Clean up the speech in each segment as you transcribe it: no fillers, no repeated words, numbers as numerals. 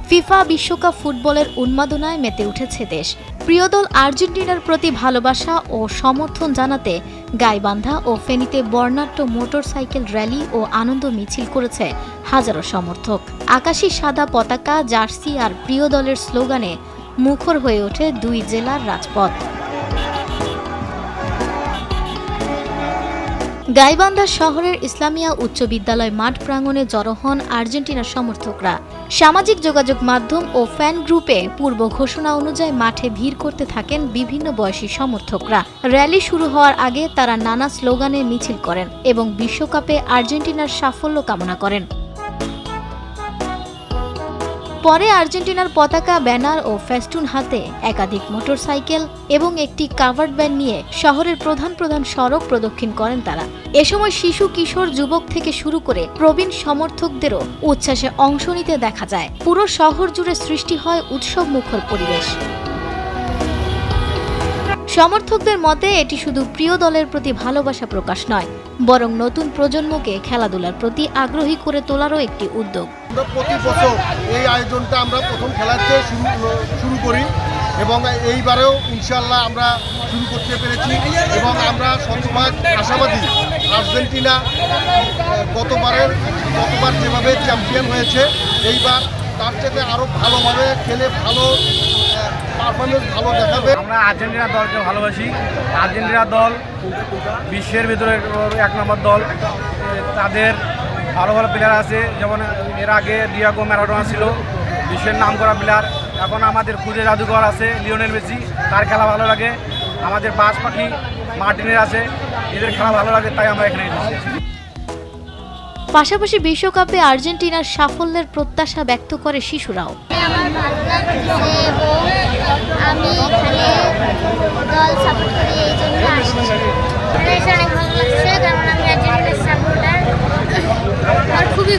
FIFA বিশ্বকাপ ফুটবলের উন্মাদনায় মেতে উঠেছে দেশ। প্রিয় দল আর্জেন্টিনার প্রতি ভালোবাসা ও সমর্থন জানাতে গাইবান্ধা ও ফেনীতে বর্ণাঢ্য মোটরসাইকেল র্যালি ও আনন্দ মিছিল করেছে হাজারো সমর্থক। আকাশী সাদা পতাকা, জার্সি আর প্রিয় দলের স্লোগানে মুখর হয়ে ওঠে দুই জেলার রাজপথ। গাইবান্ধা শহরের ইসলামিয়া উচ্চ বিদ্যালয় মাঠ প্রাঙ্গণে জড়ো হন আর্জেন্টিনার সমর্থকরা। সামাজিক যোগাযোগ মাধ্যম ও ফ্যান গ্রুপে পূর্ব ঘোষণা অনুযায়ী মাঠে ভিড় করতে থাকেন বিভিন্ন বয়সী সমর্থকরা। র্যালি শুরু হওয়ার আগে তারা নানা স্লোগানে মিছিল করেন এবং বিশ্বকাপে আর্জেন্টিনার সাফল্য কামনা করেন। পরে আর্জেন্টিনার পতাকা, ব্যানার ও ফেস্টুন হাতে একাধিক মোটরসাইকেল এবং একটি কাভার্ড ভ্যান নিয়ে শহরের প্রধান সড়ক প্রদক্ষিণ করেন তারা। এ সময় শিশু, কিশোর, যুবক থেকে শুরু করে প্রবীণ সমর্থকদেরও উচ্ছ্বাসে অংশ নিতে দেখা যায়। পুরো শহর জুড়ে সৃষ্টি হয় উৎসব মুখর পরিবেশ। সমর্থকদের মতে এটি শুধু প্রিয় দলের প্রতি ভালোবাসা প্রকাশ নয়, বরং নতুন প্রজন্মকে খেলাধুলার প্রতি আগ্রহী করে তোলারও একটি উদ্যোগ। প্রতি বছর এই আয়োজনটা আমরা প্রথম খেলাতে শুরু করি এবং এইবারেও ইনশাল্লাহ আমরা শুরু করতে পেরেছি এবং আমরা শতভাগ আশাবাদী আর্জেন্টিনা গতবার যেভাবে চ্যাম্পিয়ন হয়েছে এইবার তার থেকে আরও ভালোভাবে খেলে ভালো পারফরমেন্স ভালো দেখাবে। আমরা আর্জেন্টিনা দলকে ভালোবাসি। আর্জেন্টিনা দল বিশ্বের ভিতরে এক নম্বর দল। তাদের ভালো ভালো প্লেয়ার আছে, যেমন এর আগে ডিয়েগো ম্যারাডোনা ছিল বিশ্বের নামকরা প্লেয়ার। এখন আমাদের খুদে জাদুঘর আছে লিওনেল মেসি, তার খেলা ভালো লাগে। আমাদের বাস পাখি মার্টিনের আছে, এদের খেলা ভালো লাগে, তাই আমরা এখানে এসেছি। পাশাপাশি বিশ্বকাপে আর্জেন্টিনার সাফল্যের প্রত্যাশা ব্যক্ত করে শিশুরাও। আমি এখানে দল সাপোর্ট করি, এই জন্য আসছি। অনেক ভালো লাগছে, কারণ আমি আর্জেন্টিনার সাপোর্টার। আর খুবই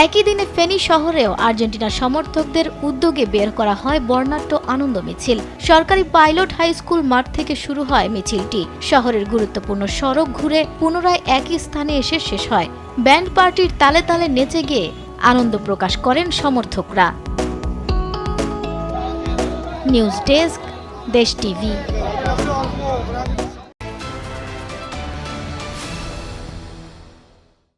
একই দিনে ফেনী শহরেও আর্জেন্টিনার সমর্থকদের উদ্যোগে বের করা হয় বর্ণাঢ্য আনন্দ মিছিল। সরকারি পাইলট হাই স্কুল মাঠ থেকে শুরু হয় মিছিলটি। শহরের গুরুত্বপূর্ণ সড়ক ঘুরে পুনরায় একই স্থানে এসে শেষ হয়। ব্যান্ড পার্টির তালে তালে নেচে গিয়ে আনন্দ প্রকাশ করেন সমর্থকরা। নিউজ ডেস্ক, দেশ টিভি।